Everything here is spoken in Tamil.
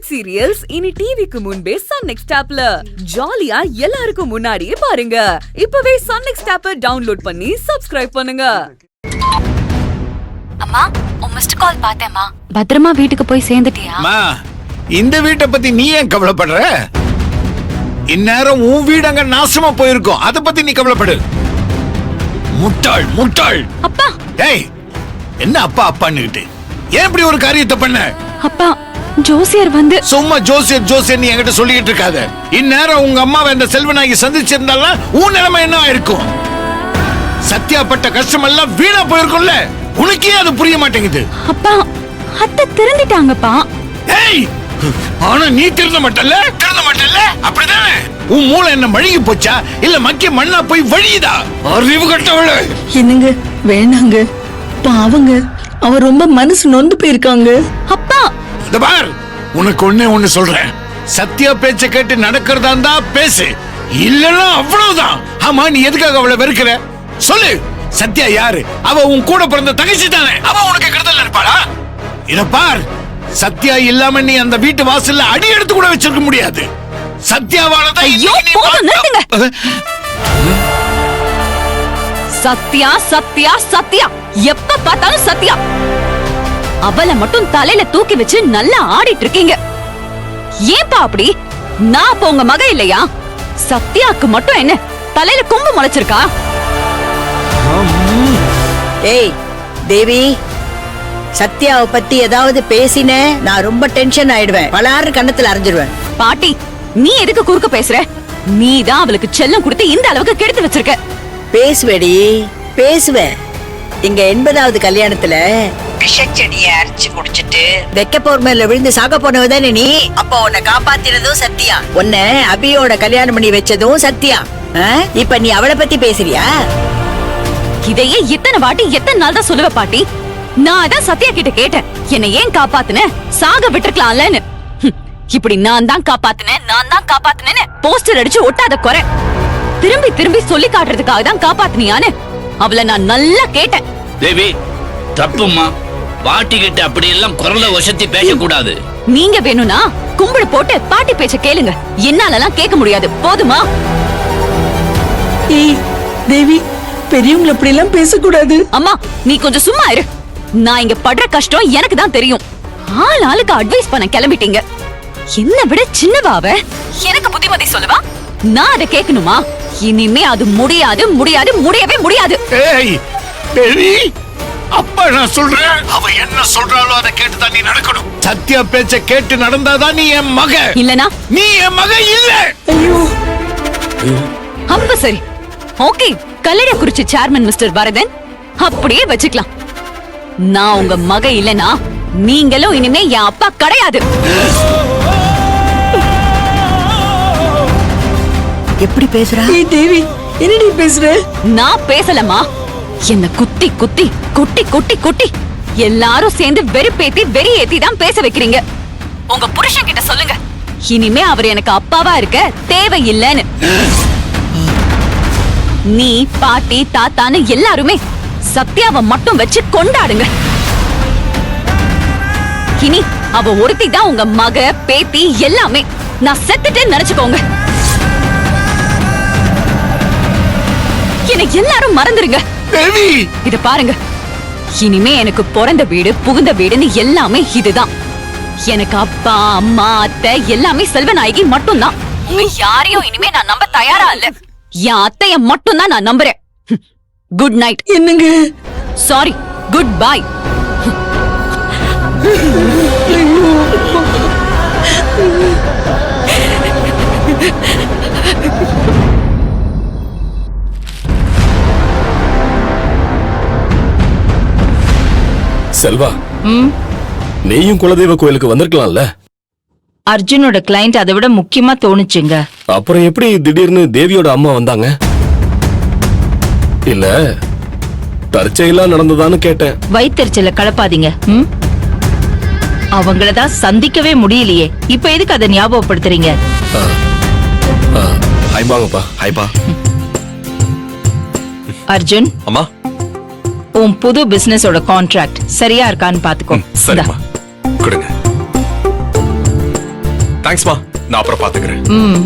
வெப் சீரியல்ஸ் இனி டிவிக்கு முன்பே சன் நெக்ஸ்ட் ஆப்ல ஜாலியா எல்லாருக்கும் முன்னாடியே பாருங்க. இப்பவே சன் நெக்ஸ்ட் ஆப்பை டவுன்லோட் பண்ணி சப்ஸ்கிரைப் பண்ணுங்க. அம்மா, உன் மிஸ்ட் கால் பார்த்தேம்மா. பத்திரமா வீட்டுக்கு போய் சேர்ந்துட்டியா? அம்மா, இந்த வீட்டை பத்தி நீ ஏன் கவலைப்படுற? இந்நேரம் உன் வீடு அங்க நாசமா போயிருக்கும். அத பத்தி நீ கவலைப்படு. முட்டாள் முட்டாள். அப்பா. டேய், என்ன அப்பா அப்பான்னுகிட்டு ஏன் இப்படி ஒரு காரியத்தை பண்ண? அப்பா, ஜோசியர் வந்து சும்மா ஜோசியர் ஜோசியர் நீ என்கிட்ட சொல்லிட்டு இருக்காத. இந்நேரம் உங்க அம்மாவை அந்த செல்வநாயகி சந்திச்சிருந்தாலும் உன் நிலைமை என்ன ஆயிருக்கும்? சத்யா பட்ட கஷ்டம் எல்லாம் வீணா போயிருக்கும்ல. உனக்கே அது புரிய மாட்டேங்குது. அப்பா, அத்தை திருந்திட்டாங்கப்பா. ஏய், ஆனா நீ திருந்த மாட்டல்ல? அப்படிதானே? உன் மூளை என்ன மழுகி போச்சா இல்ல மக்கி மண்ணா போய் வழியுதா? அறிவு கட்டவளே. என்னங்க வேணாங்க, பாவங்க, அவ ரொம்ப மனசு நொந்து போயிருக்காங்க. அப்பா, இந்த பார், உனக்கு ஒண்ணு சொல்றேன். சத்யா பேச்ச கேட்டு நடக்கிறதா இருந்தா பேசு, இல்லன்னா அவ்வளவுதான். ஆமா, நீ எதுக்காக அவளை வெறுக்கிற? சொல்லு. சத்யா யாரு? அவ உன் கூட பிறந்த தங்கச்சி தானே. அவ உனக்கு கெடுதல் இருப்பாளா? இத பார், சத்யா இல்லாம நீ அந்த வீட்டு வாசல்ல அடி எடுத்து கூட வச்சிருக்க முடியாது. சத்யாவாலதான். ஐயோ, போதும், நிறுத்துங்க. சத்யா சத்யா சத்யா, எப்ப பார்த்தாலும் சத்யா. அவளை மட்டும் தலையில தூக்கி வச்சு நல்லா ஆடிட்டு இருக்கீங்க. ஏன்பா அப்படி? நான் அப்ப உங்க மக இல்லையா? சத்யாக்கு மட்டும் என்ன தலையில கொம்பு முளைச்சிருக்கா? ஏய் தேவி, சத்யாவை பத்தி ஏதாவது பேசின நான் ரொம்ப டென்ஷன் ஆயிடுவேன். பலாறு கண்ணத்துல அரைஞ்சிருவேன். பாட்டி, நீ எதுக்கு குறுக்க பேசுற? நீதான் அவளுக்கு செல்லம் கொடுத்து இந்த அளவுக்கு கெடுத்து வச்சிருக்க. பேசுவேடி, பேசுவேன். இங்க 80வது கல்யாணத்துல விஷச்செடியை அரைச்சு குடிச்சிட்டு வெக்க போர் மேல விழுந்து சாக போனவதானே நீ. அப்ப உன்னை காப்பாத்தினதும் சத்யா, உன்னை அபியோட கல்யாணம் பண்ணி வச்சதும் சத்யா. இப்ப நீ அவளை பத்தி பேசுறியா? இதையே எத்தனை வாட்டி எத்தனை நாள் தான் சொல்லுவ பாட்டி? நான் அதான் சத்யா கிட்ட கேட்டேன், என்னை ஏன் காப்பாத்துன? சாக விட்டுருக்கலாம்லன்னு. இப்படி நான் தான் காப்பாத்துனேன்னு போஸ்டர் அடிச்சு ஒட்டாத குறை. திரும்பி திரும்பி சொல்லி காட்டுறதுக்காக தான் காப்பாத்துனியான்னு அவளை நான் நல்லா கேட்டேன். தேவி, தப்புமா. பாட்டி கிட்ட அப்படி எல்லாம் குரலை வசத்தி பேசக்கூடாது. நீங்க வேணும்னா கும்பிடு போட்டு பாட்டி பேச்ச கேளுங்க. என்னாலலாம் கேட்க முடியாது, போதுமா? ஏய் தேவி, பெரியவங்களை அப்படி எல்லாம் பேசக்கூடாது. அம்மா, நீ கொஞ்சம் சும்மா இரு. நான் இங்க படுற கஷ்டம் எனக்கு தான் தெரியும். ஆளுக்கு அட்வைஸ் பண்ண கிளம்பிட்டீங்க. என்ன விட சின்னவாவ எனக்கு புத்திமதி சொல்லுவா, நான் அதை கேட்கணுமா? இனிமே அது முடியாது, முடியவே முடியாது. ஏய் பேபி, அப்பா நான் சொல்றேன். அவ என்ன சொல்றாளோ அதை கேட்டுதான் நீ நடக்கணும். சத்யா பேச்ச கேட்டு நடந்தாதான் நீ என் மக. இல்லனா நீ என் மக இல்ல. ஐயோ, அப்ப சரி, ஓகே. கல்லறைக்குறிச்சி சேர்மன் மிஸ்டர் வரதன் அப்படியே வச்சுக்கலாம். நான் உங்க மக இல்லனா நீங்களும் இனிமே என் அப்பா கிடையாது. எப்படி பேசுறா? ஏய் தேவி, என்னடி பேசுற? நான் பேசலமா. என்ன குத்தி குத்தி குட்டி குட்டி குட்டி எல்லாரும் சேர்ந்து வெறுப்பேத்தி வெறியேத்தி தான் பேச வைக்கிறீங்க. உங்க புருஷன் கிட்ட சொல்லுங்க, இனிமே அவர் எனக்கு அப்பாவா இருக்க தேவையில்லைன்னு. நீ பாட்டி தாத்தான்னு எல்லாருமே சத்யாவை மட்டும் வச்சு கொண்டாடுங்க. இனி அவ ஒருத்தி தான் உங்க மக, பேத்தி எல்லாமே. நான் செத்துட்டேன்னு நினைச்சுக்கோங்க. என்னை எல்லாரும் மறந்துருங்க. இத பாருங்க, இனிமே எனக்கு பிறந்த வீடு புகுந்த வீடுன்னு எல்லாமே இதுதான். எனக்கு அப்பா அம்மா அத்தை எல்லாமே செல்வநாயகி மட்டும்தான். யாரையும் இனிமே நான் நம்ப தயாரா இல்ல. என் அத்தைய மட்டும் தான் நான் நம்புறேன். Good night. என்னங்க? Sorry, good bye. செல்வா, நீயும் குலதெய்வ கோயிலுக்கு வந்திருக்கலாம்ல. அர்ஜுனோட கிளைண்ட் அதை விட முக்கியமா தோணுச்சுங்க. அப்புறம் எப்படி திடீர்னு தேவியோட அம்மா வந்தாங்க? இல்ல தற்செயலா நடந்ததான்னு கேட்டேன். வயித்தெரிச்சல கலப்பாதீங்க. அவங்களதான் சந்திக்கவே முடியலையே, இப்ப எதுக்கு அதை ஞாபகப்படுத்துறீங்க? ஹைபாங்கப்பா. ஹைபா. அர்ஜுன், அம்மா, உன் புது பிசினஸோட கான்ட்ராக்ட் சரியா இருக்கான்னு பாத்துக்கோ. சரிம்மா, கொடுங்க. தேங்க்ஸ்மா, நான் அப்புறம் பாத்துக்கிறேன். ம்